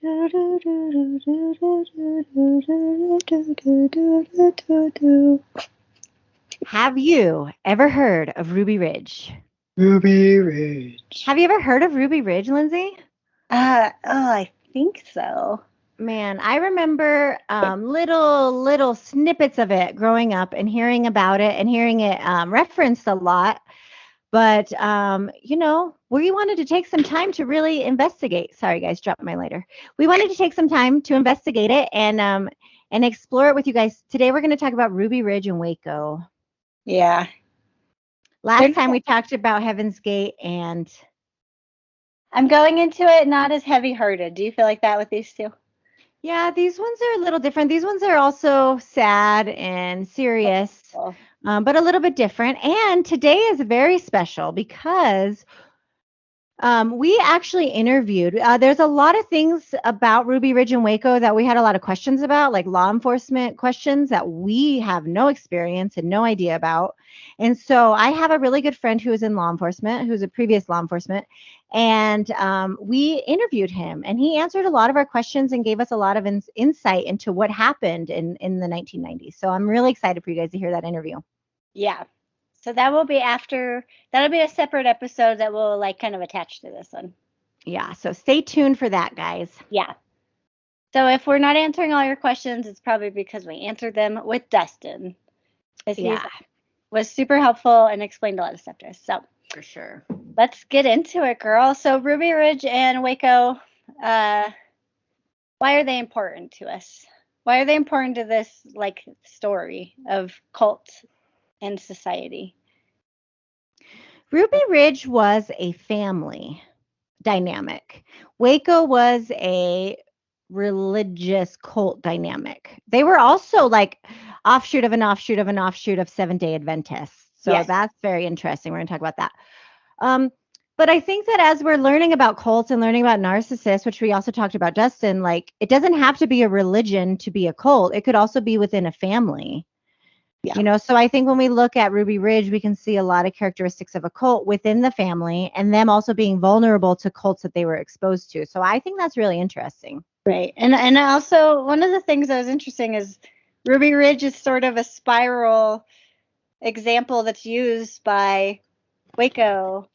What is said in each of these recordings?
Have you ever heard of Ruby Ridge? Ruby Ridge. Have you ever heard of Ruby Ridge, Lindsay? I think so. Man, I remember little snippets of it growing up and hearing about it and hearing it referenced a lot. But we wanted to take some time to really investigate. Sorry, guys, dropped my lighter. We wanted to take some time to investigate it and explore it with you guys. Today, we're going to talk about Ruby Ridge and Waco. Yeah. Last time we talked about Heaven's Gate, and I'm going into it not as heavy-hearted. Do you feel like that with these two? yeah, these ones are a little different. These ones are also sad and serious, but a little bit different. And today is very special because we actually interviewed. There's a lot of things about Ruby Ridge and Waco that we had a lot of questions about, like law enforcement questions that we have no experience and no idea about. And so I have a really good friend who is in law enforcement, who's a previous law enforcement, and we interviewed him, and he answered a lot of our questions and gave us a lot of insight into what happened in the 1990s. So I'm really excited for you guys to hear that interview. Yeah. So that'll be a separate episode that will kind of attach to this one. Yeah, so stay tuned for that, guys. Yeah. So if we're not answering all your questions, it's probably because we answered them with Dustin. He was super helpful and explained a lot of stuff to us. So for sure. Let's get into it, girl. So Ruby Ridge and Waco, why are they important to us? Why are they important to this story of cult and society? Ruby Ridge was a family dynamic. Waco was a religious cult dynamic. They were also offshoot of an offshoot of an offshoot of Seventh-day Adventists. So that's very interesting. We're going to talk about that. But I think that as we're learning about cults and learning about narcissists, which we also talked about, Dustin, it doesn't have to be a religion to be a cult. It could also be within a family. Yeah. So I think when we look at Ruby Ridge, we can see a lot of characteristics of a cult within the family and them also being vulnerable to cults that they were exposed to. So I think that's really interesting. Right. And also one of the things that was interesting is Ruby Ridge is sort of a spiral example that's used by Waco,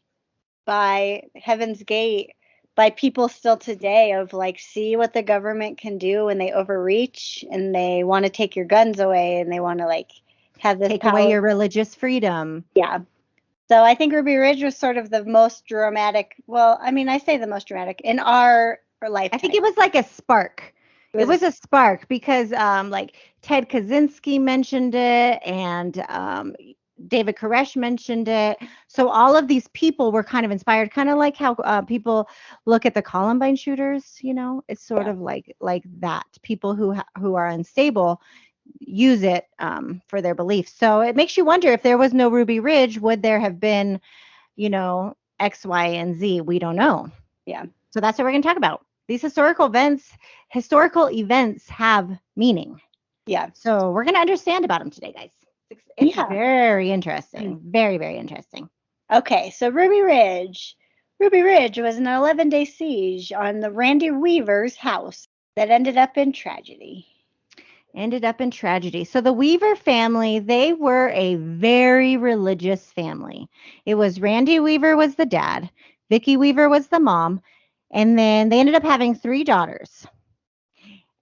by Heaven's Gate, by people still today of see what the government can do when they overreach and they want to take your guns away and they want to have this take away your religious freedom. Yeah. So I think Ruby Ridge was sort of the most dramatic. Well, I mean, I say the most dramatic in our lifetime. I think it was like a spark. It was a spark because Ted Kaczynski mentioned it and David Koresh mentioned it. So all of these people were kind of inspired, kind of like how people look at the Columbine shooters, it's sort of like that. People who are unstable use it for their beliefs. So it makes you wonder, if there was no Ruby Ridge, would there have been, X, Y, and Z? We don't know. Yeah. So that's what we're going to talk about. These historical events have meaning. Yeah. So we're going to understand about them today, guys. It's very interesting. Very, very interesting. Okay, so Ruby Ridge. Ruby Ridge was an 11-day siege on the Randy Weaver's house that ended up in tragedy. So the Weaver family, they were a very religious family. It was Randy Weaver was the dad, Vicki Weaver was the mom, and then they ended up having 3 daughters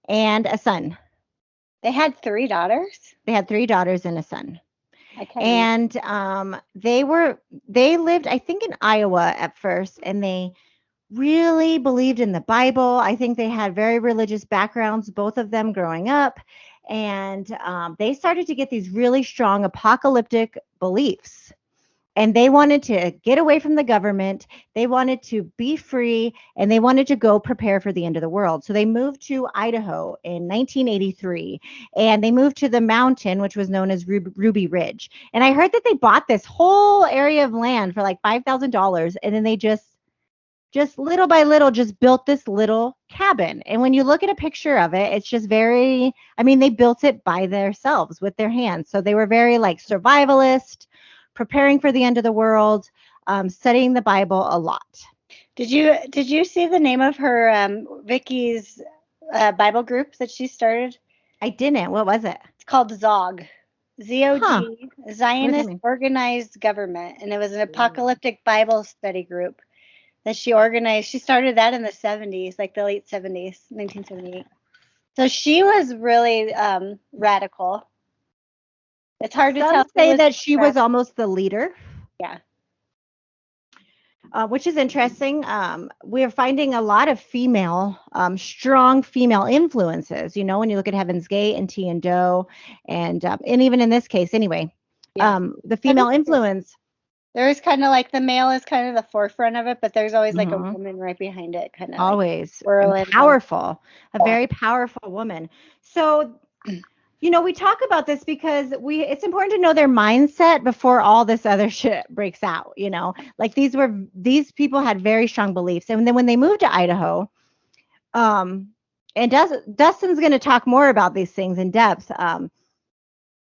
and a son. They had 3 daughters? They had 3 daughters and a son. Okay. And they lived, I think, in Iowa at first, and they really believed in the Bible. I think they had very religious backgrounds, both of them growing up. And they started to get these really strong apocalyptic beliefs. And they wanted to get away from the government. They wanted to be free, and they wanted to go prepare for the end of the world. So they moved to Idaho in 1983, and they moved to the mountain, which was known as Ruby Ridge. And I heard that they bought this whole area of land for $5,000, and then they just little by little just built this little cabin. And when you look at a picture of it, it's just they built it by themselves with their hands. So they were very survivalist, preparing for the end of the world, studying the Bible a lot. Did you see the name of her Vicky's Bible group that she started? I didn't. What was it? It's called ZOG. ZOG, What does that Zionist mean? Organized Government, and it was an apocalyptic Bible study group that she organized. She started that in the 70s, like the late 70s, 1978. So she was really radical. It's hard to tell. Some say that she was almost the leader. Yeah. Which is interesting. We're finding a lot of strong female influences. You know, when you look at Heaven's Gate and Tea and Doe, and even in this case, anyway, the female influence. There's kind of like the male is kind of the forefront of it, but there's always like a woman right behind it, kind of always like powerful, a very powerful woman. So, you know, we talk about this because it's important to know their mindset before all this other shit breaks out. You know, like these people had very strong beliefs, and then when they moved to Idaho, and Dustin's going to talk more about these things in depth.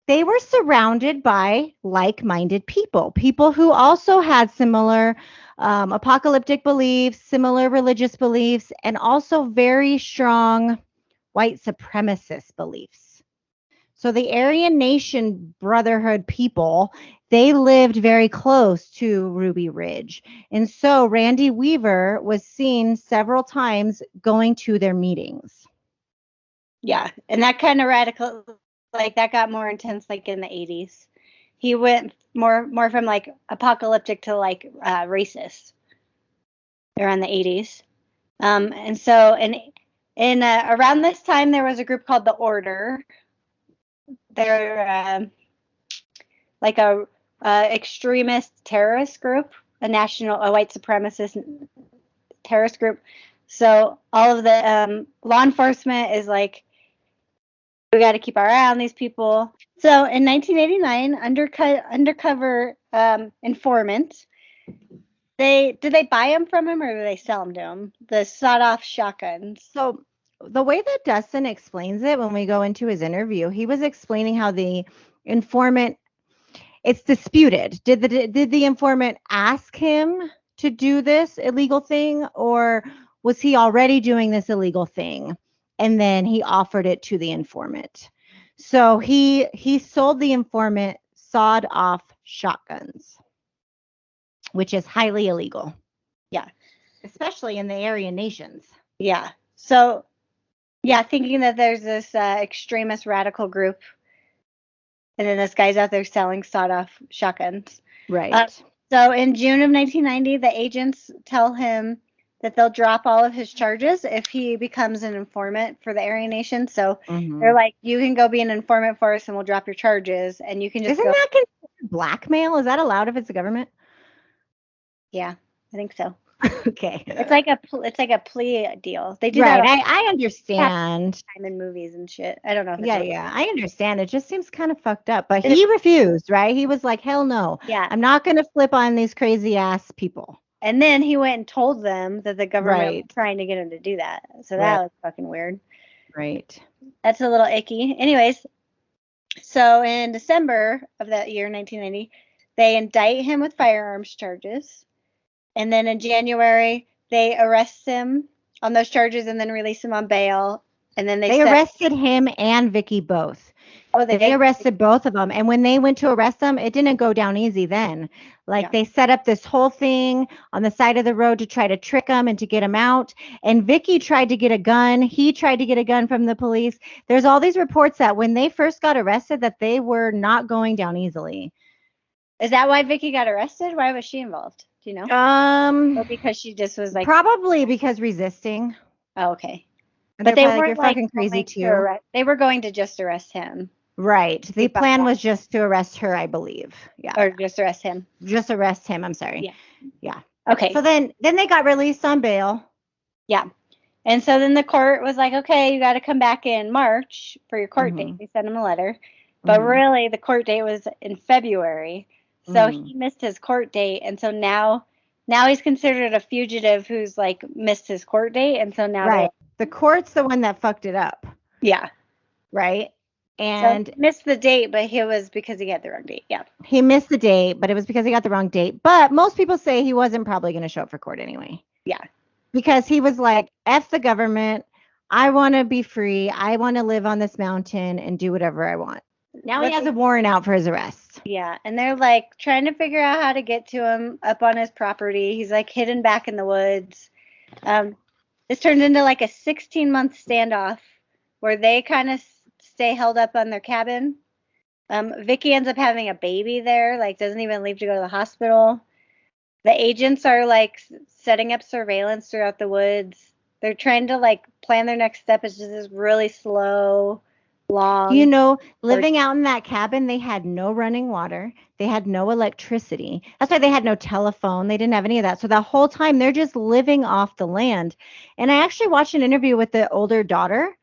They were surrounded by like-minded people who also had similar apocalyptic beliefs, similar religious beliefs, and also very strong white supremacist beliefs. So the Aryan Nation Brotherhood people, they lived very close to Ruby Ridge. And so Randy Weaver was seen several times going to their meetings. Yeah, and that kind of radical, like that got more intense like in the 80s. He went more from like apocalyptic to like racist around the 80s. And so in around this time there was a group called the Order. They're like a extremist terrorist group, a white supremacist terrorist group. So all of the law enforcement is like, we got to keep our eye on these people. So in 1989, undercover informant. Did they buy them from him or did they sell them to him? The sawed-off shotguns. So the way that Dustin explains it when we go into his interview, he was explaining how the informant, it's disputed. Did the informant ask him to do this illegal thing, or was he already doing this illegal thing and then he offered it to the informant? So he sold the informant sawed-off shotguns, which is highly illegal. Yeah. Especially in the Aryan nations. Yeah. So, yeah, thinking that there's this extremist radical group, and then this guy's out there selling sawed-off shotguns. Right. So in June of 1990, the agents tell him that they'll drop all of his charges if he becomes an informant for the Aryan Nation. So they're like, you can go be an informant for us and we'll drop your charges, and you can just Isn't that considered blackmail? Is that allowed if it's the government? Yeah, I think so. Okay. It's like a plea deal. They do right. that. I understand. Time in movies and shit. I don't know if it's yeah. I understand. It just seems kind of fucked up. But he refused, right? He was like, hell no. Yeah. I'm not going to flip on these crazy ass people. And then he went and told them that the government was trying to get him to do that. So that was fucking weird. Right. That's a little icky. Anyways, so in December of that year, 1990, they indict him with firearms charges. And then in January, they arrest him on those charges and then release him on bail. And then they arrested him and Vicky both. Oh, they arrested both of them. And when they went to arrest them, it didn't go down easy then. Like they set up this whole thing on the side of the road to try to trick him and to get him out. And Vicky tried to get a gun. He tried to get a gun from the police. There's all these reports that when they first got arrested, that they were not going down easily. Is that why Vicky got arrested? Why was she involved? Do you know? Or because she just was like, probably because resisting. Oh, okay. But they weren't like fucking crazy too. They were going to just arrest him. Right. The plan was just to arrest her, I believe. Yeah. Or just arrest him. Just arrest him. I'm sorry. Yeah. Okay. So then they got released on bail. Yeah. And so then the court was like, okay, you got to come back in March for your court date. They sent him a letter. But really, the court date was in February. So he missed his court date. And so now he's considered a fugitive who's like missed his court date. And so now the court's the one that fucked it up. Yeah. Right. And so he missed the date, but it was because he had the wrong date. Yeah. He missed the date, but it was because he got the wrong date. But most people say he wasn't probably going to show up for court anyway. Yeah. Because he was like, F the government. I want to be free. I want to live on this mountain and do whatever I want. Now he has a warrant out for his arrest. Yeah. And they're like trying to figure out how to get to him up on his property. He's like hidden back in the woods. This turns into like a 16-month standoff where they kind of stay held up on their cabin. Vicky ends up having a baby there, like doesn't even leave to go to the hospital. The agents are like setting up surveillance throughout the woods. They're trying to like plan their next step. It's just this really slow, long. You know, living out in that cabin, they had no running water. They had no electricity. That's why they had no telephone. They didn't have any of that. So the whole time they're just living off the land. And I actually watched an interview with the older daughter,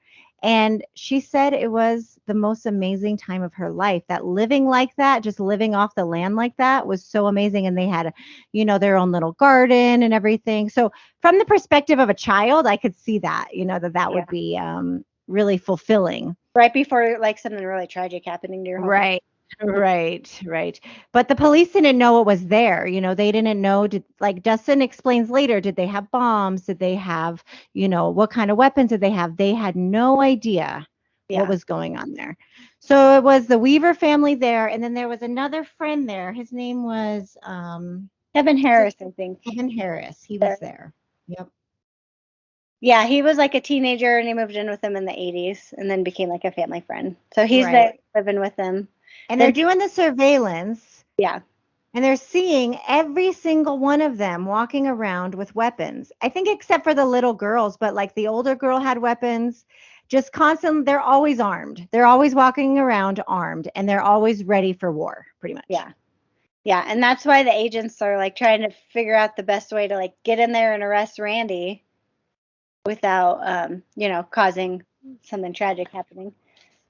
and she said it was the most amazing time of her life. That living like that, just living off the land like that was so amazing. And they had, you know, their own little garden and everything. So from the perspective of a child, I could see that, you know, that would be really fulfilling. Right before like something really tragic happening to your home. Right. But the police didn't know it was there. You know, they didn't know. Like Dustin explains later, did they have bombs? Did they have, you know, what kind of weapons did they have? They had no idea what was going on there. So it was the Weaver family there. And then there was another friend there. His name was Kevin Harris, I think. Kevin Harris. He was there. Yep. Yeah, he was like a teenager and he moved in with them in the 80s and then became like a family friend. So he's there living with them. And they're doing the surveillance. Yeah. And they're seeing every single one of them walking around with weapons. I think except for the little girls, but like the older girl had weapons. Just constantly, they're always armed. They're always walking around armed, and they're always ready for war, pretty much. Yeah. Yeah, and that's why the agents are like trying to figure out the best way to like get in there and arrest Randy without, you know, causing something tragic happening.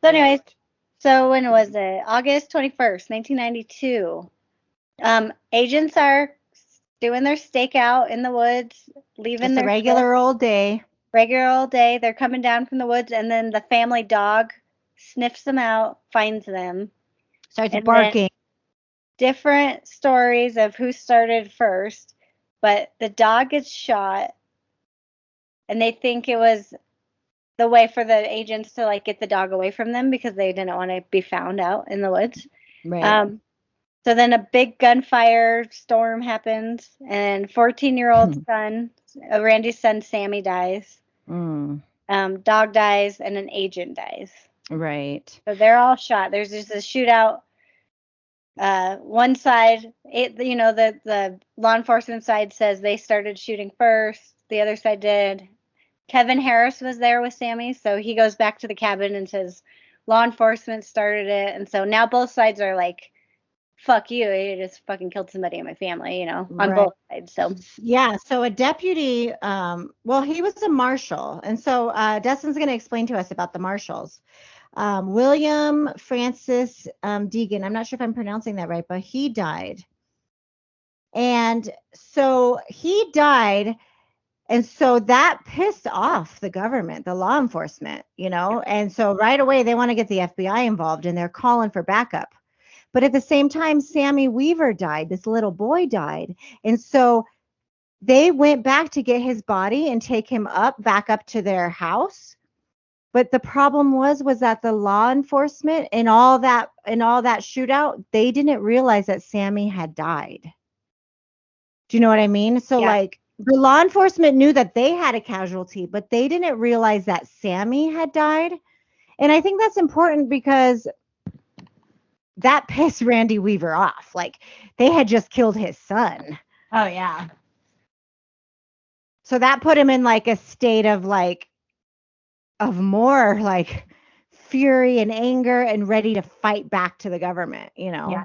So anyways, so when was it? August 21st, 1992. Agents are doing their stakeout in the woods, leaving their regular old day. Regular old day. They're coming down from the woods, and then the family dog sniffs them out, finds them, starts barking. Different stories of who started first, but the dog gets shot, and they think it was the way for the agents to like get the dog away from them because they didn't want to be found out in the woods. Right. So then a big gunfire storm happens, and 14-year-old son, Randy's son, Sammy, dies. Dog dies, and an agent dies. Right. So they're all shot. There's just a shootout. One side, you know, the law enforcement side says they started shooting first. The other side did. Kevin Harris was there with Sammy, so he goes back to the cabin and says law enforcement started it. And so now both sides are like, fuck you, you just fucking killed somebody in my family, you know, on both sides. So yeah, so a deputy, well, he was a marshal, and so Dustin's going to explain to us about the marshals. William Francis Deegan, I'm not sure if I'm pronouncing that right, but he died. And so he died, and so that pissed off the government, the law enforcement, you know, and so right away they want to get the FBI involved, and they're calling for backup. But at the same time, Sammy Weaver died. This little boy died. And so they went back to get his body and take him back up to their house. But the problem was that the law enforcement and all that shootout, they didn't realize that Sammy had died. Do you know what I mean? So like the law enforcement knew that they had a casualty, but they didn't realize that Sammy had died. And I think that's important because that pissed Randy Weaver off. Like they had just killed his son. Oh yeah. So that put him in like a state of like of more like fury and anger and ready to fight back to the government, you know. Yeah.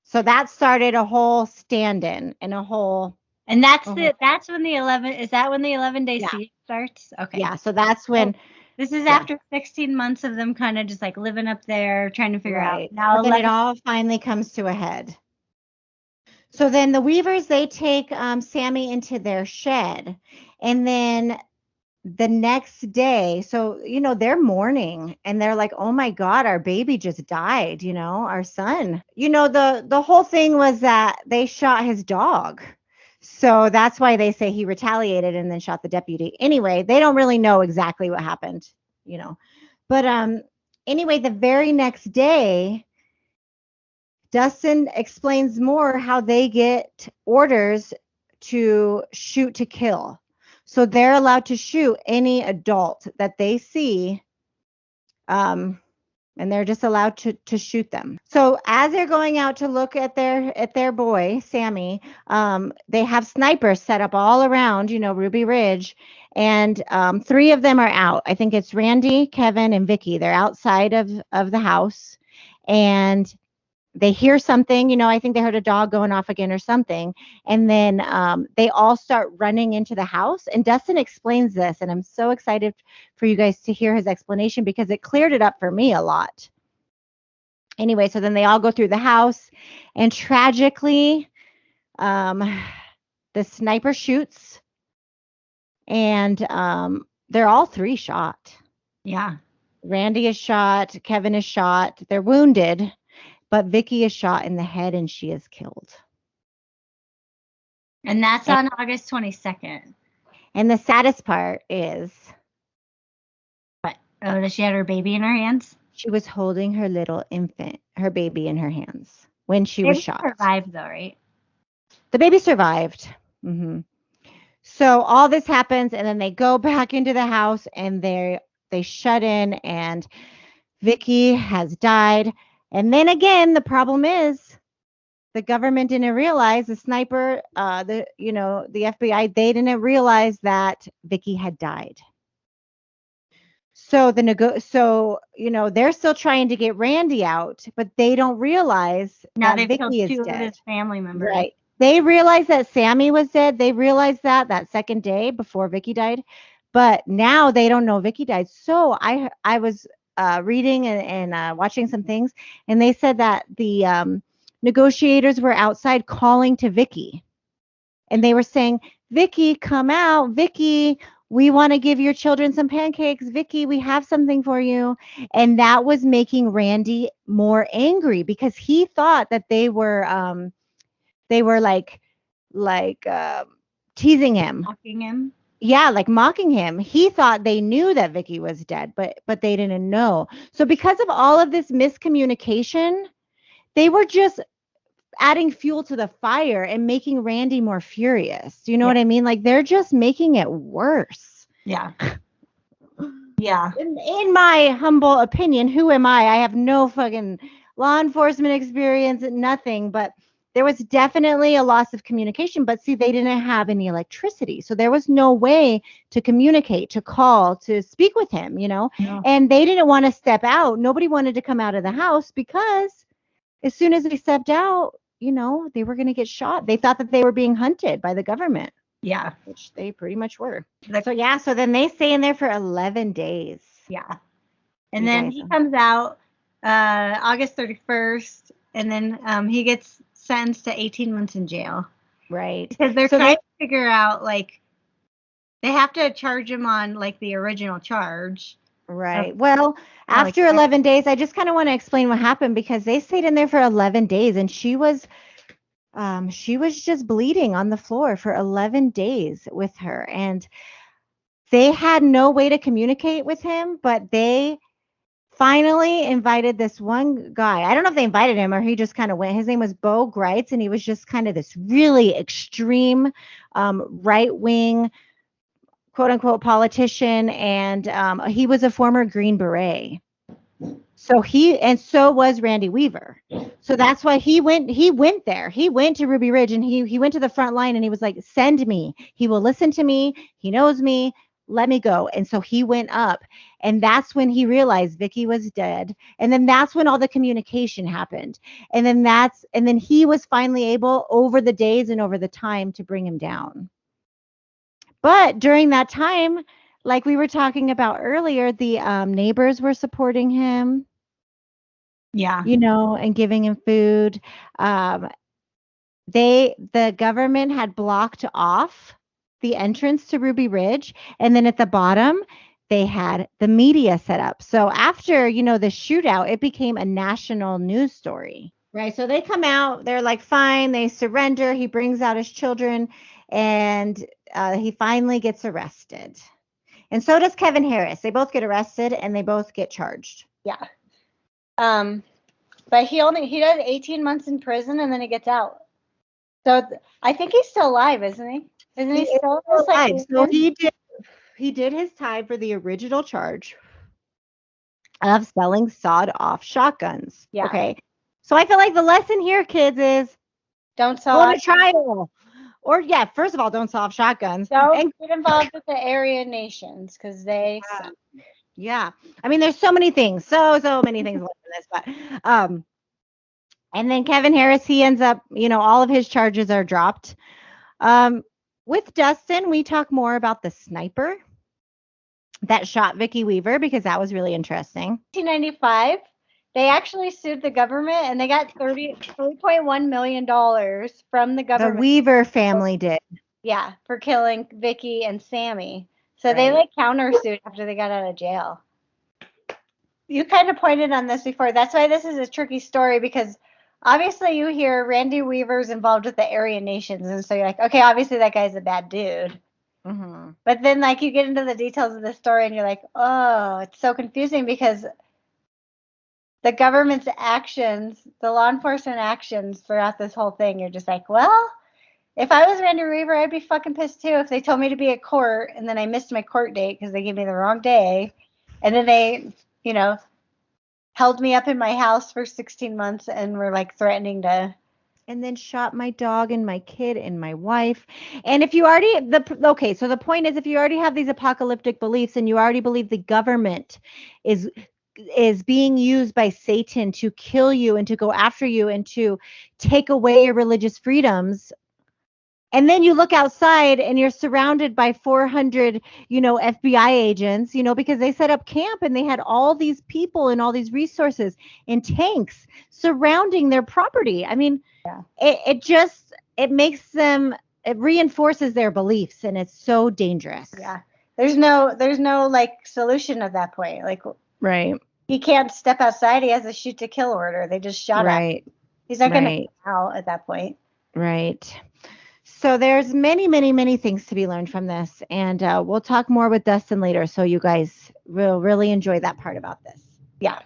So that started a whole stand-in and a whole. And that's when the 11-day siege starts? Okay. Yeah, so that's when. This is after 16 months of them kind of just like living up there, trying to figure out. Now then it all finally comes to a head. So then the Weavers, they take Sammy into their shed. And then the next day, so, you know, they're mourning and they're like, oh my God, our baby just died, you know, our son. You know, the whole thing was that they shot his dog. So that's why they say he retaliated and then shot the deputy. Anyway, they don't really know exactly what happened, you know. But anyway, the very next day, Dustin explains more how they get orders to shoot to kill. So they're allowed to shoot any adult that they see, and they're just allowed to shoot them. So as they're going out to look at their boy Sammy, they have snipers set up all around, Ruby Ridge, and 3 of them are out. I think it's Randy, Kevin, and Vicky. They're outside of the house, and they hear something, I think they heard a dog going off again or something. And then they all start running into the house. And Dustin explains this. And I'm so excited for you guys to hear his explanation because it cleared it up for me a lot. Anyway, so then they all go through the house. And tragically, the sniper shoots. And they're all 3 shot. Yeah. Randy is shot. Kevin is shot. They're wounded. But Vicky is shot in the head and she is killed. And that's on August 22nd. And the saddest part is... What? Oh, does she have her baby in her hands? She was holding her little infant, her baby in her hands when she was shot. Survived though, right? The baby survived. Mm-hmm. So all this happens and then they go back into the house and they shut in and Vicky has died. And then again, the problem is the government didn't realize, the sniper, the FBI, they didn't realize that Vicky had died. So they're still trying to get Randy out, but they don't realize now that Vicky is 2 dead. Of his family members. Right. They realized that Sammy was dead. They realized that second day before Vicky died, but now they don't know Vicky died. So I was reading and watching some things, and they said that the negotiators were outside calling to Vicky, and they were saying, Vicky, come out. Vicky, we want to give your children some pancakes. Vicky, we have something for you. And that was making Randy more angry because he thought that they were like teasing him. Mocking him. Yeah, like mocking him. He thought they knew that Vicky was dead, but they didn't know. So because of all of this miscommunication, they were just adding fuel to the fire and making Randy more furious. Do you know what I mean? Like they're just making it worse. Yeah. Yeah. In my humble opinion, who am I? I have no fucking law enforcement experience, nothing, but there was definitely a loss of communication. But see, they didn't have any electricity. So there was no way to communicate, to call, to speak with him, No. And they didn't want to step out. Nobody wanted to come out of the house because as soon as they stepped out, they were going to get shot. They thought that they were being hunted by the government. Yeah. Which they pretty much were. So then they stay in there for 11 days. Yeah. And then he comes out August 31st, and then he gets sentenced to 18 months in jail. Right. Because they're trying to figure out, they have to charge him on, the original charge. Right. Well, after 11 days, I just kind of want to explain what happened because they stayed in there for 11 days and she was just bleeding on the floor for 11 days with her. And they had no way to communicate with him, but they finally invited this one guy. I don't know if they invited him or he just kind of went. His name was Bo Greitz, and he was just kind of this really extreme right-wing quote unquote politician, and he was a former Green Beret. So was Randy Weaver. So that's why he went there. He went to Ruby Ridge and he went to the front line and he was like, send me. He will listen to me. He knows me. Let me go. And so he went up, and that's when he realized Vicky was dead. And then that's when all the communication happened. And then he was finally able over the days and over the time to bring him down. But during that time, like we were talking about earlier, the neighbors were supporting him. Yeah. And giving him food. The government had blocked off the entrance to Ruby Ridge. And then at the bottom, they had the media set up. So after, the shootout, it became a national news story. Right. So they come out, they're like, fine, they surrender. He brings out his children. and he finally gets arrested. And so does Kevin Harris. They both get arrested and they both get charged. Yeah. But he does 18 months in prison and then he gets out. So I think he's still alive, isn't he? Isn't he still alive? So he did his time for the original charge of selling sawed-off shotguns. Yeah. Okay. So I feel like the lesson here, kids, is don't sell go to trial. Or first of all, don't saw off shotguns. Don't get involved with the Aryan nations because they suck. Yeah. I mean, there's so many things. So many things left in this. But and then Kevin Harris, he ends up, all of his charges are dropped. With Dustin, we talk more about the sniper that shot Vicki Weaver because that was really interesting. 1995, they actually sued the government and they got $3.1 million from the government. The Weaver family did. Yeah, for killing Vicki and Sammy. So they countersued after they got out of jail. You kind of pointed on this before. That's why this is a tricky story because obviously you hear Randy Weaver's involved with the Aryan nations. And so you're like, okay, obviously that guy's a bad dude. Mm-hmm. But then you get into the details of the story and you're like, oh, it's so confusing because the government's actions, the law enforcement actions throughout this whole thing, you're just like, well, if I was Randy Weaver, I'd be fucking pissed too if they told me to be at court and then I missed my court date because they gave me the wrong day. And then they, held me up in my house for 16 months and were threatening to. And then shot my dog and my kid and my wife. And if you already, so the point is if you already have these apocalyptic beliefs and you already believe the government is being used by Satan to kill you and to go after you and to take away your religious freedoms. And then you look outside and you're surrounded by 400, FBI agents, because they set up camp and they had all these people and all these resources and tanks surrounding their property. I mean, it makes them, it reinforces their beliefs and it's so dangerous. Yeah. There's no solution at that point. Right. He can't step outside. He has a shoot to kill order. They just shot him. He's not going to get out at that point. Right. So there's many, many, many things to be learned from this. And we'll talk more with Dustin later. So you guys will really enjoy that part about this. Yeah.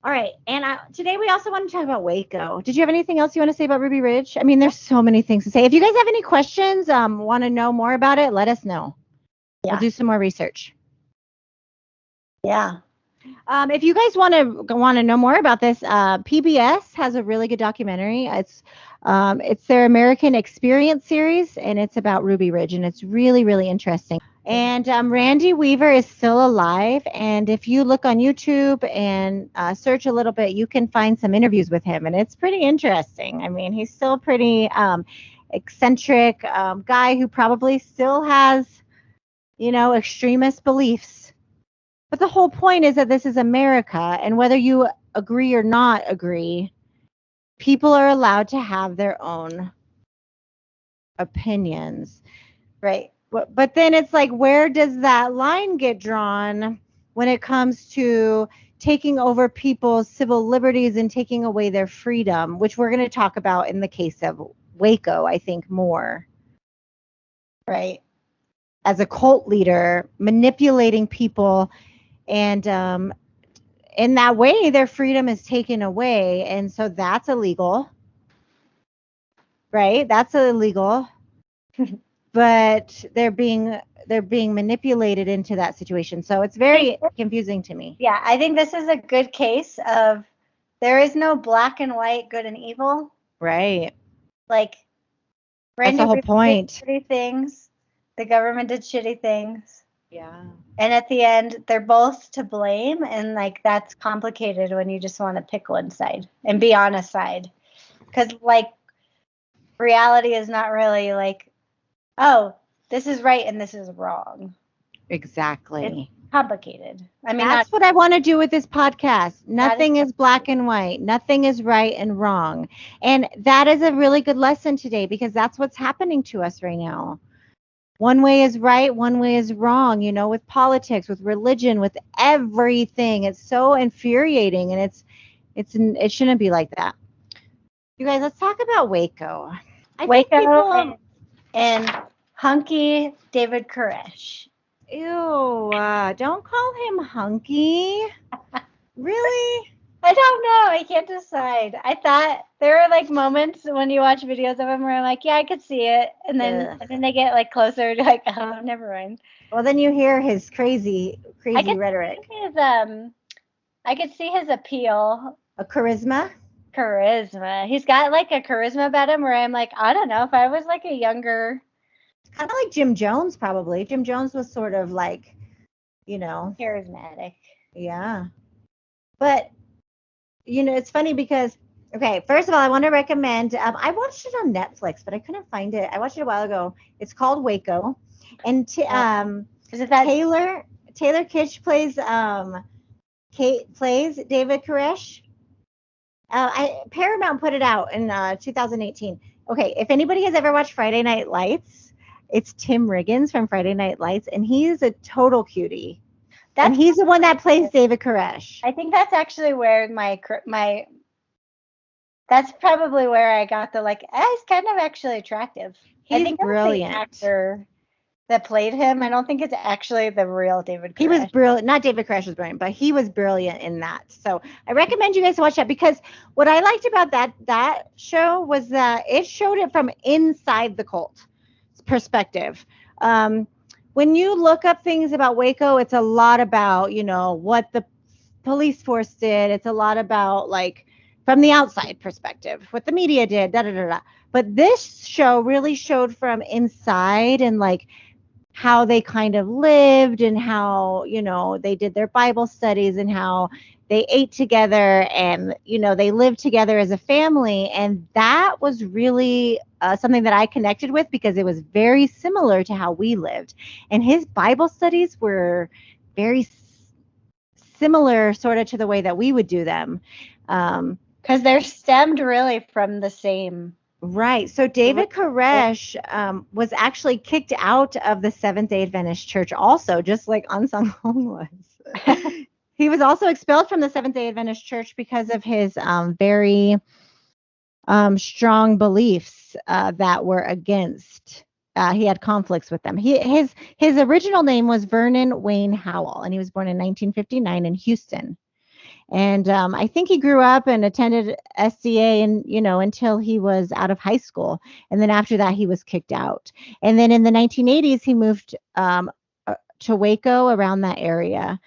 All right. And today we also want to talk about Waco. Did you have anything else you want to say about Ruby Ridge? I mean, there's so many things to say. If you guys have any questions, want to know more about it, let us know. Yeah. We'll do some more research. Yeah. If you guys want to know more about this, PBS has a really good documentary. It's their American Experience series, and it's about Ruby Ridge, and it's really, really interesting. And Randy Weaver is still alive, and if you look on YouTube and search a little bit, you can find some interviews with him, and it's pretty interesting. I mean, he's still a pretty eccentric guy who probably still has, extremist beliefs. But the whole point is that this is America, and whether you agree or not agree, people are allowed to have their own opinions. Right. But then it's like, where does that line get drawn when it comes to taking over people's civil liberties and taking away their freedom, which we're going to talk about in the case of Waco, I think, more. Right. As a cult leader, manipulating people, and in that way, their freedom is taken away. And so that's illegal. Right? That's illegal. But they're being manipulated into that situation. So it's very confusing to me. Yeah, I think this is a good case of there is no black and white, good and evil. Right. That's the whole point. Did shitty things. The government did shitty things. Yeah. And at the end, they're both to blame. And that's complicated when you just want to pick one side and be on a side. Because reality is not really oh, this is right and this is wrong. Exactly. It's complicated. I mean, that's what I want to do with this podcast. Nothing is black and white. Nothing is right and wrong. And that is a really good lesson today because that's what's happening to us right now. One way is right, one way is wrong, with politics, with religion, with everything. It's so infuriating, and it shouldn't be like that. You guys, let's talk about Waco. Waco and hunky David Koresh. Ew, don't call him hunky. Really? I don't know. I can't decide. I thought there were like moments when you watch videos of him where I'm like, yeah, I could see it, and then they get like closer to like, oh, never mind. Well, then you hear his crazy rhetoric. I could see his appeal. A charisma. He's got like a charisma about him where I'm like, I don't know if I was like a younger. Kind of like Jim Jones, probably. Jim Jones was sort of like, charismatic. Yeah. But, it's funny because, okay, first of all, I want to recommend, I watched it on Netflix, but I couldn't find it. I watched it a while ago. It's called Waco. And is it that Taylor Kitsch plays David Koresh. Paramount put it out in 2018. Okay, if anybody has ever watched Friday Night Lights, it's Tim Riggins from Friday Night Lights, and he's a total cutie. And he's the one that plays David Koresh. I think that's actually where that's probably where I got the he's kind of actually attractive. He's brilliant. The actor that played him. I don't think it's actually the real David Koresh. He was brilliant. Not David Koresh was brilliant, but he was brilliant in that. So I recommend you guys watch that, because what I liked about that show was that it showed it from inside the cult perspective. When you look up things about Waco, it's a lot about, what the police force did. It's a lot about from the outside perspective, what the media did, da da da da. But this show really showed from inside and how they kind of lived and how, they did their Bible studies and how they ate together and, they lived together as a family. And that was really something that I connected with, because it was very similar to how we lived. And his Bible studies were very similar sort of to the way that we would do them. Because they're stemmed really from the same. Right. So David Koresh was actually kicked out of the Seventh-day Adventist Church also, just like Unsung Hong was. He was also expelled from the Seventh-day Adventist Church because of his very strong beliefs that were against. He had conflicts with them. His original name was Vernon Wayne Howell, and he was born in 1959 in Houston. And I think he grew up and attended SDA and, until he was out of high school. And then after that, he was kicked out. And then in the 1980s, he moved to Waco, around that area.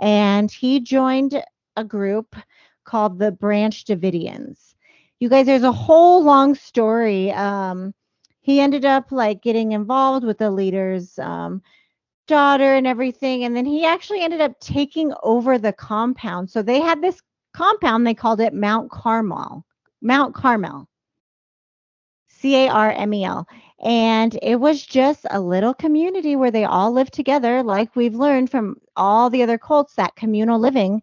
And he joined a group called the Branch Davidians. You guys, there's a whole long story. He ended up getting involved with the leader's daughter and everything, and then he actually ended up taking over the compound. So they had this compound, they called it Mount Carmel, Carmel, and it was just a little community where they all lived together, like we've learned from all the other cults, that communal living.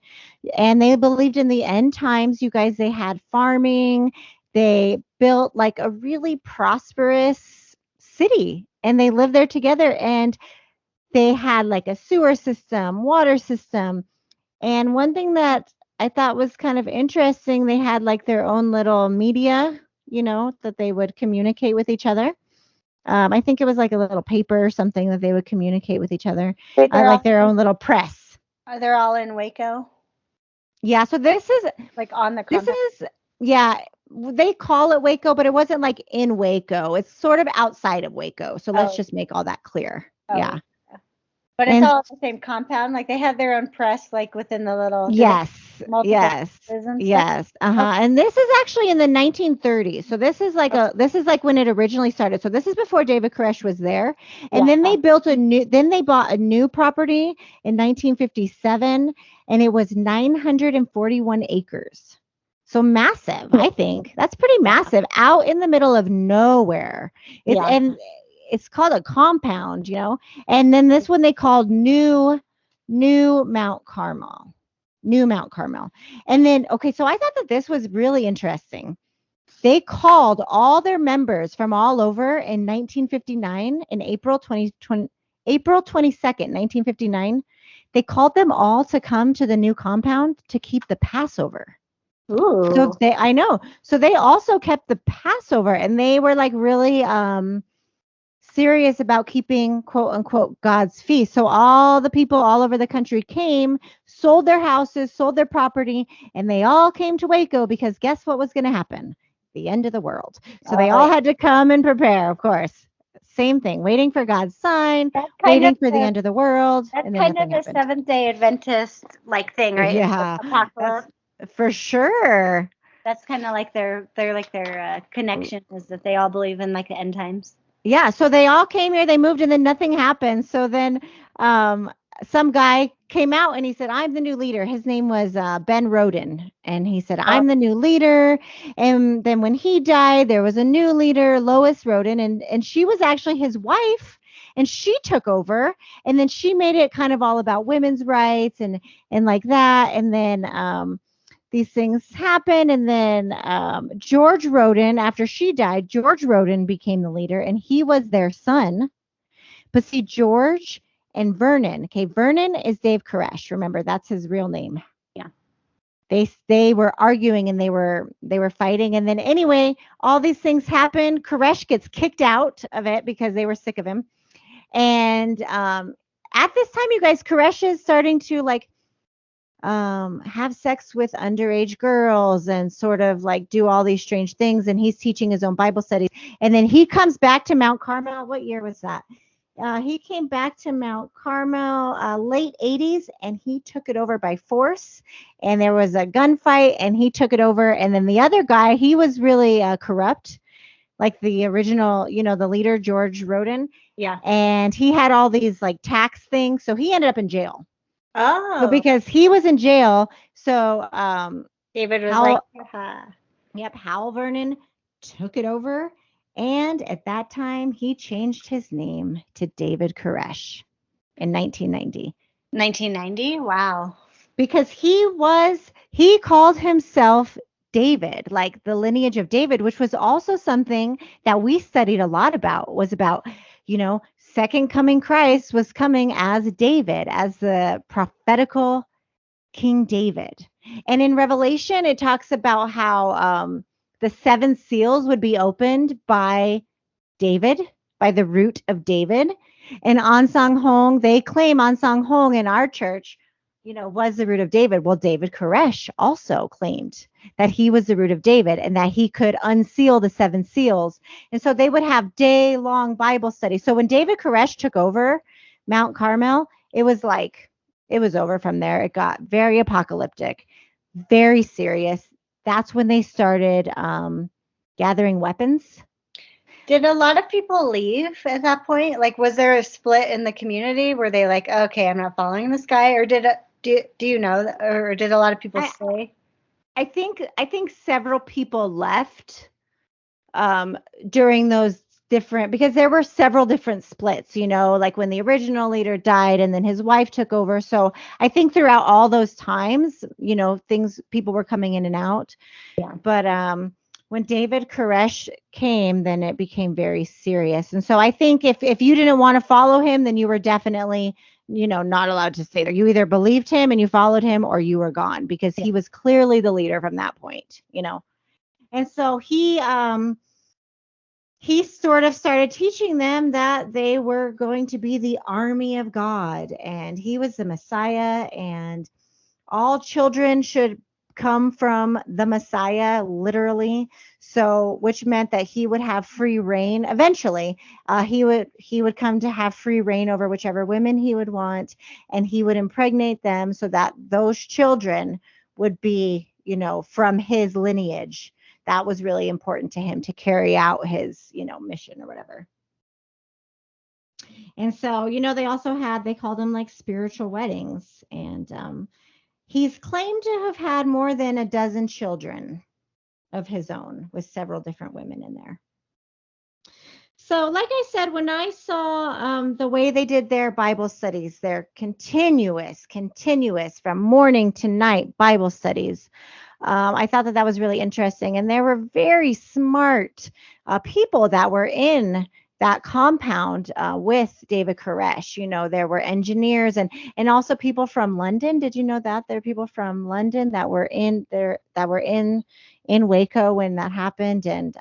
And they believed in the end times. You guys, they had farming, they built a really prosperous city, and they lived there together. And they had a sewer system, water system. And one thing that I thought was kind of interesting, they had their own little media, that they would communicate with each other. I think it was a little paper or something that they would communicate with each other. Their own little press. Are they all in Waco? Yeah. So this is on the campus. They call it Waco, but it wasn't in Waco. It's sort of outside of Waco. So let's just make all that clear. Oh. Yeah. But it's all the same compound. They have their own press, within the little. Yes. Okay. And this is actually in the 1930s. So this is when it originally started. So this is before David Koresh was there. And then they bought a new property in 1957, and it was 941 acres. So massive, I think. That's pretty massive, out in the middle of nowhere. And it's called a compound, and then this one they called New Mount Carmel. And then, okay, so I thought that this was really interesting. They called all their members from all over in 1959, in April 22nd, 1959. They called them all to come to the new compound to keep the Passover. Ooh. So they also kept the Passover, and they were really serious about keeping, quote unquote, God's feast. So all the people all over the country came, sold their houses, sold their property, and they all came to Waco because guess what was going to happen? The end of the world. So they all had to come and prepare, of course. Same thing, waiting for God's sign, waiting for the end of the world, and then nothing happened. Seventh-day Adventist like thing, right? Yeah, Apocalypse. For sure. That's kind of like their connection is that they all believe in like the end times. Yeah, so they all came here, they moved, and then nothing happened. So then some guy came out and he said, I'm the new leader. His name was Ben Roden. And he said, I'm the new leader. And then when he died, there was a new leader, Lois Roden, and she was actually his wife. And she took over, and then she made it kind of all about women's rights and like that. And then these things happen. And then George Roden, after she died, George Roden became the leader, and he was their son. But see, George and Vernon, okay, Vernon is Dave Koresh. Remember, that's his real name. Yeah. They were arguing and they were fighting. And then anyway, all these things happen. Koresh gets kicked out of it because they were sick of him. And at this time, you guys, Koresh is starting to like have sex with underage girls and sort of like do all these strange things. And he's teaching his own Bible studies. And then he comes back to Mount Carmel. What year was that? He came back to Mount Carmel late 80s, and he took it over by force. And there was a gunfight, and he took it over. And then the other guy, he was really corrupt, like the original, the leader, George Roden. Yeah. And he had all these like tax things. So he ended up in jail. Oh. So because he was in jail, so David was Yep, Howell Vernon took it over. And at that time, he changed his name to David Koresh in 1990. 1990? Wow. Because he called himself David, like the lineage of David, which was also something that we studied a lot about, was about, second coming Christ was coming as David, as the prophetical King David. And in Revelation, it talks about how the seven seals would be opened by David, by the root of David. And Ansang Hong, they claim Ansang Hong in our church, was the root of David. Well, David Koresh also claimed that he was the root of David and that he could unseal the seven seals. And so they would have day-long Bible studies. So when David Koresh took over Mount Carmel, it was over from there. It got very apocalyptic, very serious. That's when they started gathering weapons. Did a lot of people leave at that point? Like, was there a split in the community? Were they like, okay, I'm not following this guy? Or do you know, or did a lot of people stay? I think several people left during those different, because there were several different splits, like when the original leader died and then his wife took over. So I think throughout all those times, people were coming in and out. Yeah. But when David Koresh came, then it became very serious. And so I think if you didn't want to follow him, then you were definitely, not allowed to stay there. You either believed him and you followed him, or you were gone, because he was clearly the leader from that point, And so he sort of started teaching them that they were going to be the army of God, and he was the Messiah, and all children should come from the Messiah, literally. So, which meant that he would have free reign. Eventually, he would come to have free reign over whichever women he would want, and he would impregnate them so that those children would be, from his lineage. That was really important to him to carry out his, mission or whatever. And so, they called them like spiritual weddings. And he's claimed to have had more than a dozen children of his own, with several different women in there. So, like I said, when I saw the way they did their Bible studies, their continuous from morning to night Bible studies, I thought that was really interesting. And there were very smart people that were in that compound with David Koresh. There were engineers and also people from London. Did you know that there are people from London that were in Waco when that happened? And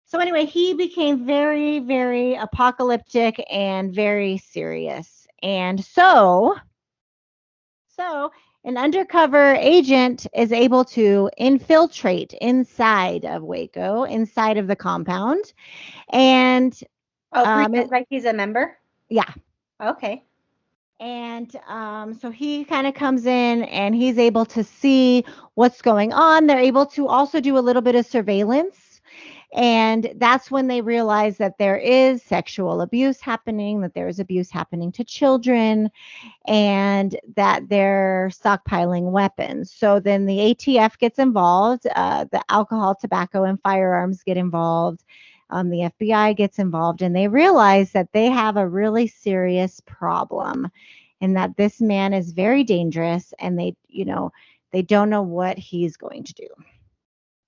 So anyway, he became very, very apocalyptic and very serious. And so an undercover agent is able to infiltrate inside of Waco, inside of the compound. And pretend like he's a member? Yeah. Okay. And so he kind of comes in and he's able to see what's going on. They're able to also do a little bit of surveillance. And that's when they realize that there is sexual abuse happening, that there is abuse happening to children, and that they're stockpiling weapons. So then the ATF gets involved, the alcohol, tobacco, and firearms get involved. The FBI gets involved, and they realize that they have a really serious problem and that this man is very dangerous, and they don't know what he's going to do.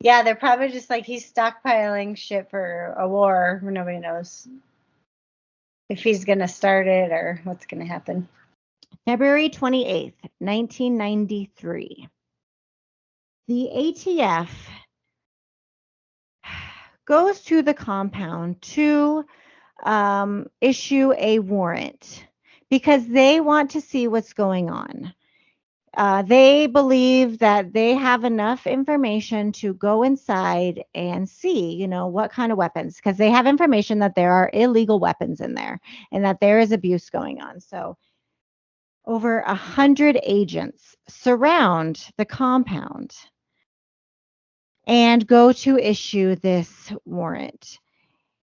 Yeah, they're probably just like, he's stockpiling shit for a war where nobody knows if he's going to start it or what's going to happen. February 28th, 1993. The ATF goes to the compound to issue a warrant because they want to see what's going on. They believe that they have enough information to go inside and see, what kind of weapons, because they have information that there are illegal weapons in there and that there is abuse going on. So over 100 agents surround the compound and go to issue this warrant.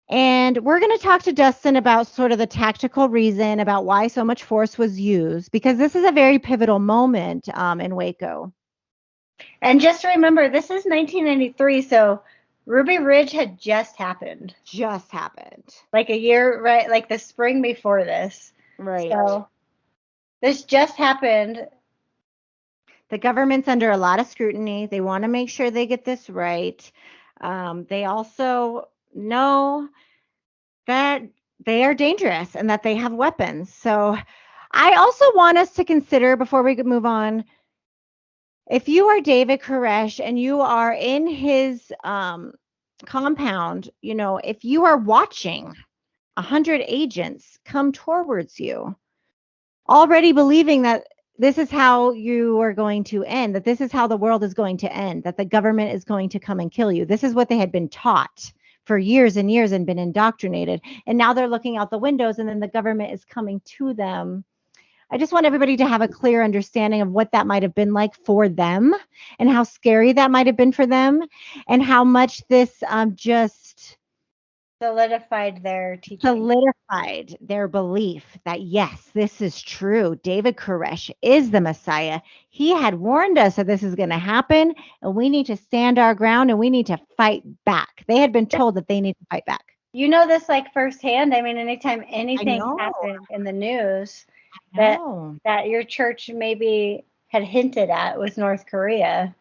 And we're going to talk to Dustin about sort of the tactical reason about why so much force was used, because this is a very pivotal moment in Waco. And just remember, this is 1993, so Ruby Ridge had just happened. Like a year, right? Like the spring before this. Right. So this just happened. The government's under a lot of scrutiny. They want to make sure they get this right. They also know that they are dangerous and that they have weapons. So I also want us to consider, before we move on, if you are David Koresh and you are in his compound, if you are watching 100 agents come towards you, already believing that this is how you are going to end, that this is how the world is going to end, that the government is going to come and kill you. This is what they had been taught for years and years and been indoctrinated. And now they're looking out the windows and then the government is coming to them. I just want everybody to have a clear understanding of what that might have been like for them and how scary that might have been for them and how much this just solidified their teaching. Solidified their belief that, yes, this is true. David Koresh is the Messiah. He had warned us that this is going to happen, and we need to stand our ground, and we need to fight back. They had been told that they need to fight back. You know this like firsthand. I mean, anytime anything happened in the news that your church maybe had hinted at with North Korea,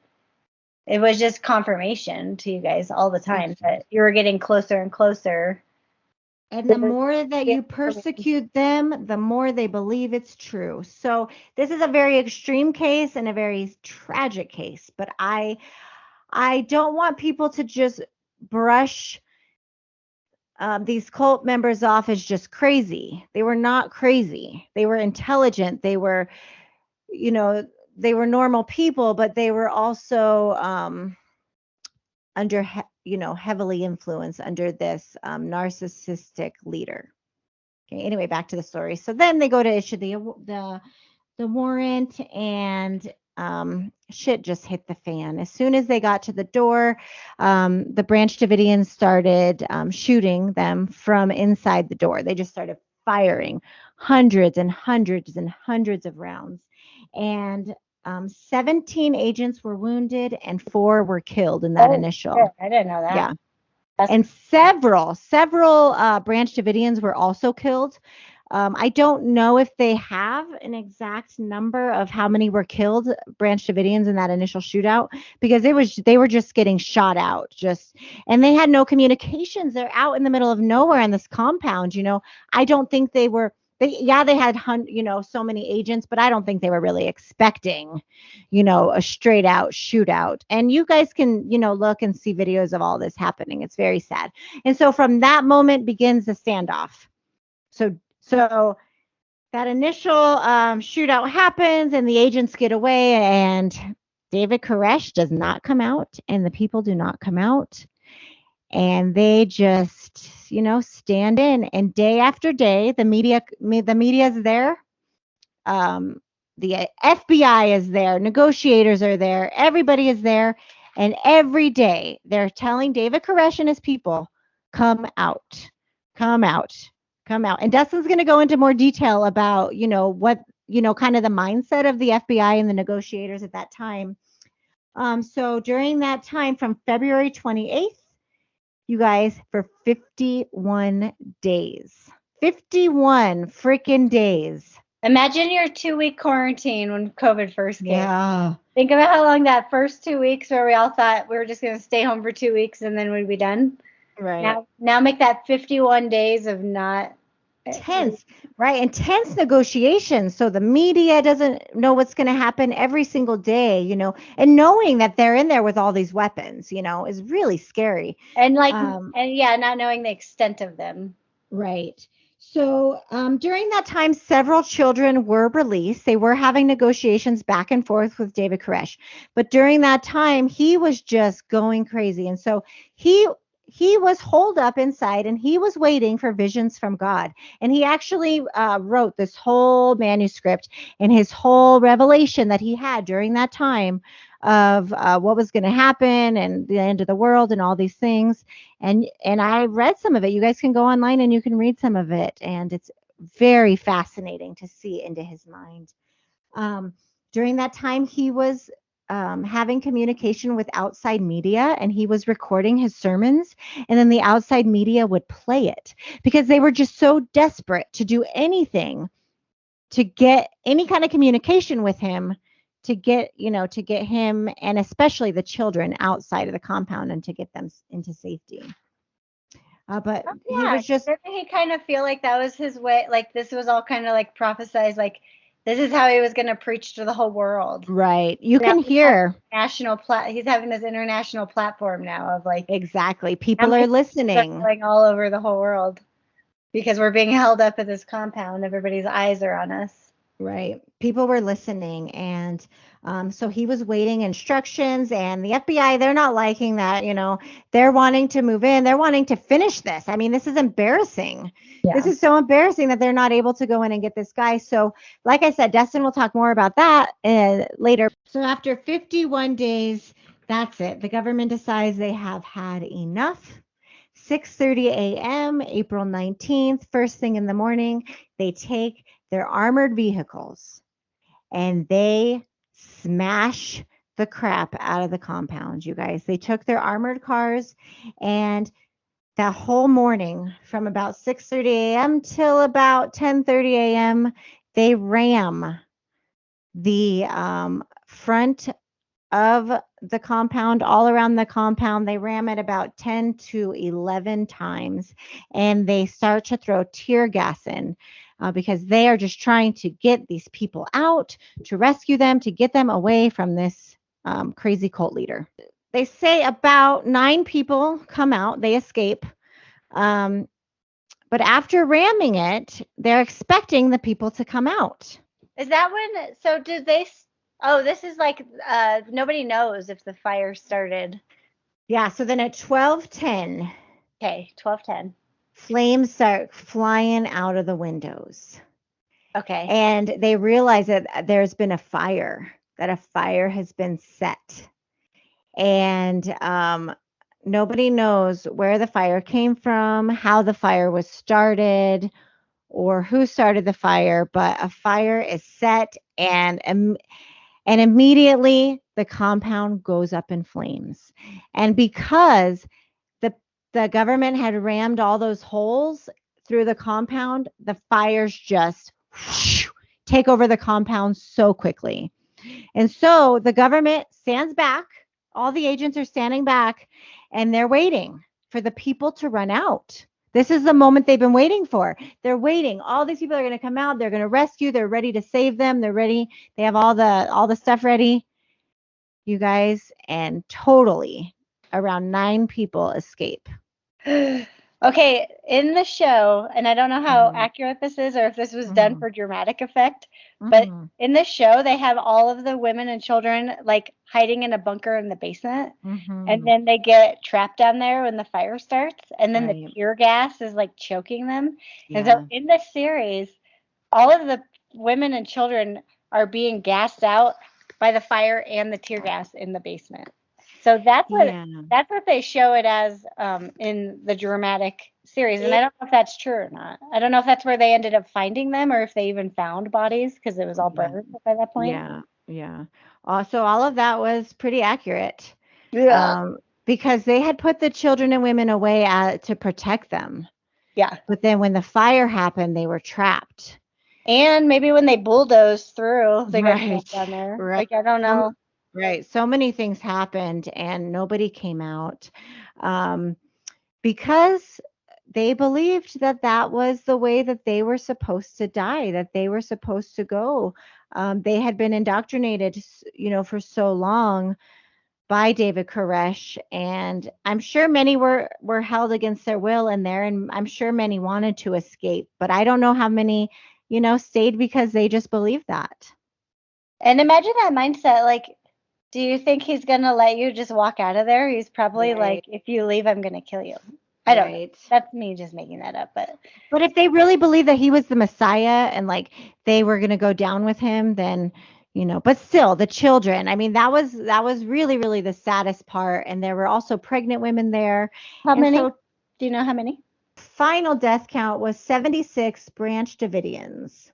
it was just confirmation to you guys all the time that you were getting closer and closer. And the more that you persecute them, the more they believe it's true. So this is a very extreme case and a very tragic case. But I don't want people to just brush these cult members off as just crazy. They were not crazy. They were intelligent. They were, they were normal people, but they were also under, heavily influenced under this narcissistic leader. Okay. Anyway, back to the story. So then they go to issue the warrant, and shit just hit the fan. As soon as they got to the door, the Branch Davidians started shooting them from inside the door. They just started firing hundreds and hundreds and hundreds of rounds. And 17 agents were wounded and 4 were killed in that initial. Shit. I didn't know that. Yeah. And several Branch Davidians were also killed. I don't know if they have an exact number of how many were killed, Branch Davidians, in that initial shootout, because they were just getting shot out, and they had no communications. They're out in the middle of nowhere in this compound. I don't think they were They had so many agents, but I don't think they were really expecting, a straight out shootout. And you guys can, look and see videos of all this happening. It's very sad. And so from that moment begins the standoff. So that initial shootout happens, and the agents get away, and David Koresh does not come out, and the people do not come out. And they just, stand in, and day after day, the media is there. The FBI is there. Negotiators are there. Everybody is there. And every day they're telling David Koresh and his people, come out, come out, come out. And Dustin's going to go into more detail about, what, kind of the mindset of the FBI and the negotiators at that time. So during that time from February 28th, you guys, for 51 days. 51 freaking days. Imagine your 2-week quarantine when COVID first came. Yeah. Think about how long that first 2 weeks where we all thought we were just going to stay home for 2 weeks and then we'd be done. Right. Now make that 51 days of not tense, right? And tense negotiations. So the media doesn't know what's going to happen every single day, and knowing that they're in there with all these weapons, is really scary. And not knowing the extent of them. Right. So during that time, several children were released. They were having negotiations back and forth with David Koresh. But during that time, he was just going crazy. And so he was holed up inside, and he was waiting for visions from God. And he actually wrote this whole manuscript and his whole revelation that he had during that time of what was going to happen and the end of the world and all these things. And I read some of it. You guys can go online and you can read some of it. And it's very fascinating to see into his mind. During that time, he was having communication with outside media, and he was recording his sermons, and then the outside media would play it because they were just so desperate to do anything to get any kind of communication with him, to get him and especially the children outside of the compound and to get them into safety. But he was just, didn't he kind of feel like that was his way? Like this was all kind of like prophesized, like this is how he was going to preach to the whole world. Right. You can hear he's having this international platform now of like. Exactly. People are listening. Going all over the whole world because we're being held up at this compound. Everybody's eyes are on us. Right. People were listening. And so he was waiting instructions, and the FBI, they're not liking that, they're wanting to move in. They're wanting to finish this. I mean, this is embarrassing. Yeah. This is so embarrassing that they're not able to go in and get this guy. So like I said, Dustin will talk more about that later. So after 51 days, that's it. The government decides they have had enough. 6:30 a.m., April 19th, first thing in the morning, they take their armored vehicles and they smash the crap out of the compound, you guys. They took their armored cars, and that whole morning from about 6:30 a.m. till about 10:30 a.m., they ram the front of the compound, all around the compound. They ram it about 10 to 11 times, and they start to throw tear gas in because they are just trying to get these people out, to rescue them, to get them away from this crazy cult leader. They say about 9 people come out, they escape. But after ramming it, they're expecting the people to come out. Is that when, so did they, this is like, nobody knows if the fire started. Yeah, so then at 12:10. Okay, 12:10. Flames start flying out of the windows. Okay. And they realize that there's been a fire, that a fire has been set. And nobody knows where the fire came from, how the fire was started, or who started the fire, but a fire is set, and immediately the compound goes up in flames. And because the government had rammed all those holes through the compound, the fires just take over the compound so quickly. And so the government stands back. All the agents are standing back, and they're waiting for the people to run out. This is the moment they've been waiting for. They're waiting. All these people are going to come out. They're going to rescue. They're ready to save them. They're ready. They have all the stuff ready, you guys. And totally around 9 people escape. Okay, in the show, and I don't know how Mhm. accurate this is or if this was done Mhm. for dramatic effect, but Mhm. in the show, they have all of the women and children like hiding in a bunker in the basement. And Mhm. then they get trapped down there when the fire starts, and then the Right. tear gas is like choking them. And so Yeah. in this series, all of the women and children are being gassed out by the fire and the tear gas in the basement. So Yeah. that's what they show it as in the dramatic series. And I don't know if that's true or not. I don't know if that's where they ended up finding them or if they even found bodies because it was all Yeah. burned by that point. Yeah. Yeah. So all of that was pretty accurate. Yeah. Because they had put the children and women away to protect them. Yeah. But then when the fire happened, they were trapped. And maybe when they bulldozed through, they got Right. trapped down there. Right. Like, I don't know. Right. So many things happened and nobody came out because they believed that that was the way that they were supposed to die, that they were supposed to go. They had been indoctrinated, for so long by David Koresh, and I'm sure many were held against their will in there, and I'm sure many wanted to escape, but I don't know how many, stayed because they just believed that. And imagine that mindset. Like, do you think he's going to let you just walk out of there? He's probably like, Right. if you leave, I'm going to kill you. I don't know. Right. That's me just making that up. But if they really believed that he was the Messiah and like they were going to go down with him, then, but still the children, I mean, that was really, really the saddest part. And there were also pregnant women there. How And many? so Do you know how many? final death count was 76 Branch Davidians,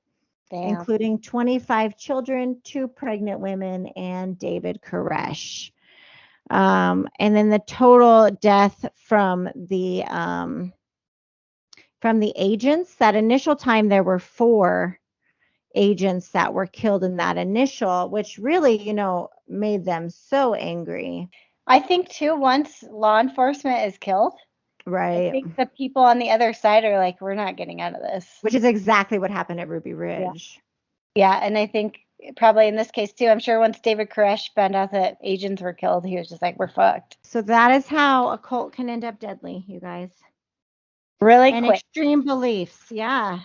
Damn. including 25 children, 2 pregnant women, and David Koresh. And then the total death from the agents, that initial time there were 4 agents that were killed in that initial, which really, made them so angry. I think, too, once law enforcement is killed, I Right. think the people on the other side are like, we're not getting out of this. Which is exactly what happened at Ruby Ridge. Yeah, and I think probably in this case, too, I'm sure once David Koresh found out that agents were killed, he was just like, we're fucked. So that is how a cult can end up deadly, you guys. Really And quick. extreme beliefs. Yeah.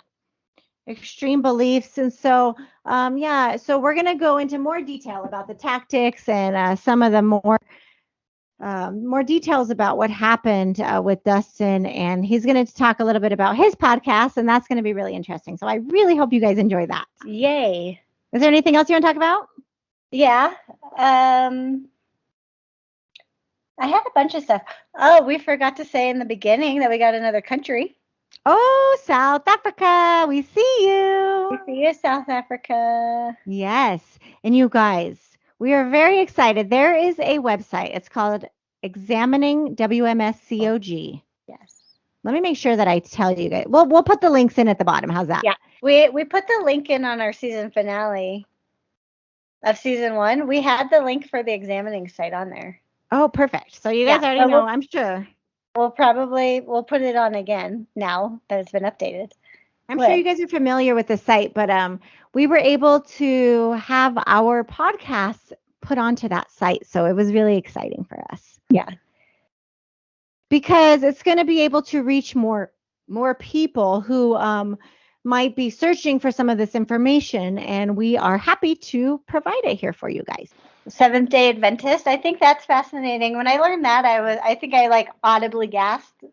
Extreme beliefs. And so, so we're going to go into more detail about the tactics and some of the more details about what happened with Dustin. And he's going to talk a little bit about his podcast, and that's going to be really interesting. So I really hope you guys enjoy that. Yay. Is there anything else you want to talk about? Yeah. I had a bunch of stuff. Oh, we forgot to say in the beginning that we got another country. Oh, South Africa. We see you. We see you, South Africa. Yes. And you guys, we are very excited. There is a website. It's called Examining WMSCOG. Yes. Let me make sure that I tell you guys. We'll put the links in at the bottom. How's that? Yeah. We put the link in on our season finale of season 1. We had the link for the examining site on there. Oh, perfect. So you guys already know, I'm sure. We'll put it on again now that it's been updated. I'm sure you guys are familiar with the site, but we were able to have our podcast put onto that site. So it was really exciting for us. Yeah. Because it's going to be able to reach more people who might be searching for some of this information, and we are happy to provide it here for you guys. Seventh-day Adventist. I think that's fascinating. When I learned that, I think I like audibly gasped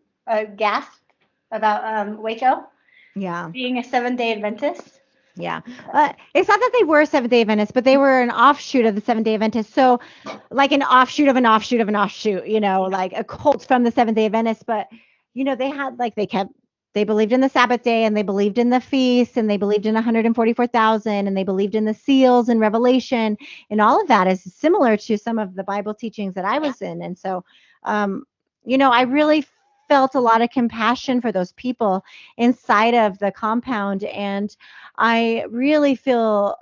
about Waco. Yeah. Being a Seventh-day Adventist. Yeah. It's not that they were Seventh-day Adventists, but they were an offshoot of the Seventh-day Adventists. So like an offshoot of an offshoot of an offshoot, like a cult from the Seventh-day Adventists. But, they had they believed in the Sabbath day, and they believed in the feast, and they believed in 144,000, and they believed in the seals and Revelation, and all of that is similar to some of the Bible teachings that I was in. And so, I really felt a lot of compassion for those people inside of the compound, and I really feel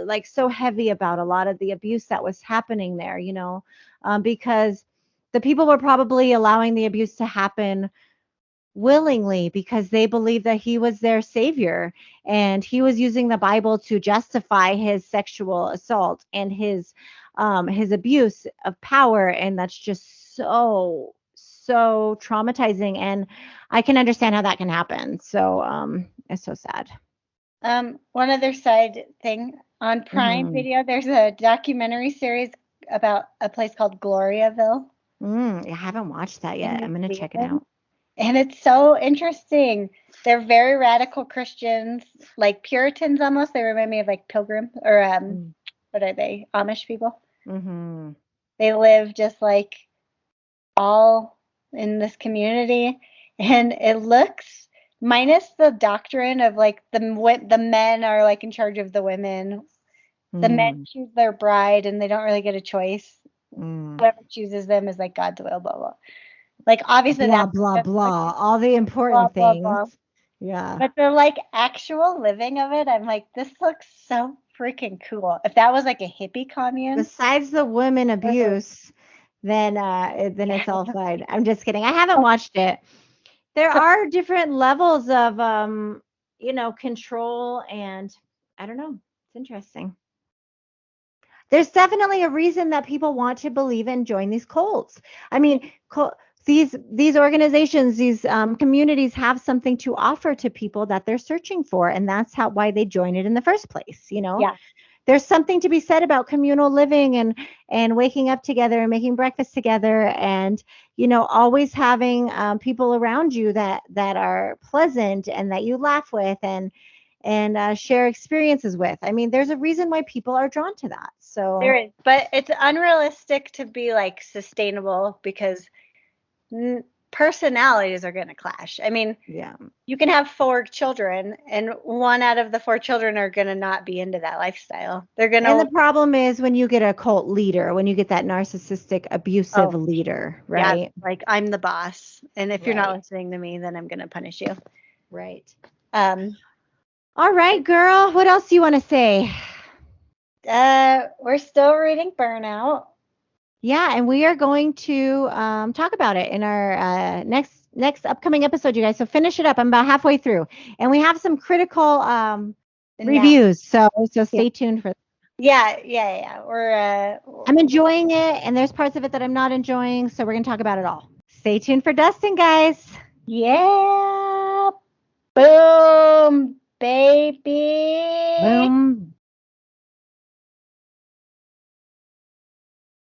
like so heavy about a lot of the abuse that was happening there, because the people were probably allowing the abuse to happen willingly because they believed that he was their savior, and he was using the Bible to justify his sexual assault and his abuse of power. And that's just so traumatizing, and I can understand how that can happen. So it's so sad. One other side thing on Prime Video, there's a documentary series about a place called Gloriaville. I haven't watched that yet. I'm gonna check it out. And it's so interesting. They're very radical Christians, like Puritans almost. They remind me of like Pilgrim or what are they? Amish people. They live just like all in this community, and it looks, minus the doctrine of like the men are like in charge of the women. The men choose their bride, and they don't really get a choice. Whoever chooses them is like God's will, blah blah. Like obviously blah blah blah, all the important things. Blah. Yeah. But the like actual living of it, I'm like, this looks so freaking cool. If that was like a hippie commune. Besides the women abuse, then it's all fine. I'm just kidding. I haven't watched it. There are different levels of control, and I don't know. It's interesting. There's definitely a reason that people want to believe and join these cults. I mean, these organizations, these communities have something to offer to people that they're searching for, and that's why they join it in the first place. Yeah. There's something to be said about communal living and waking up together and making breakfast together, and always having people around you that are pleasant and that you laugh with and share experiences with. I mean, there's a reason why people are drawn to that. So there is, but it's unrealistic to be like sustainable because personalities are going to clash. I mean, yeah, you can have 4 children, and one out of the 4 children are going to not be into that lifestyle. They're going to. And the problem is when you get a cult leader, when you get that narcissistic, abusive leader, right? Yeah, like I'm the boss, and if you're not listening to me, then I'm going to punish you. Right. All right, girl. What else do you want to say? We're still reading Burnout. Yeah, and we are going to talk about it in our next upcoming episode, you guys. So finish it up. I'm about halfway through, and we have some critical reviews. So stay tuned for that. Yeah. I'm enjoying it, and there's parts of it that I'm not enjoying. So we're gonna talk about it all. Stay tuned for Dustin, guys. Yeah. Boom, baby. Boom.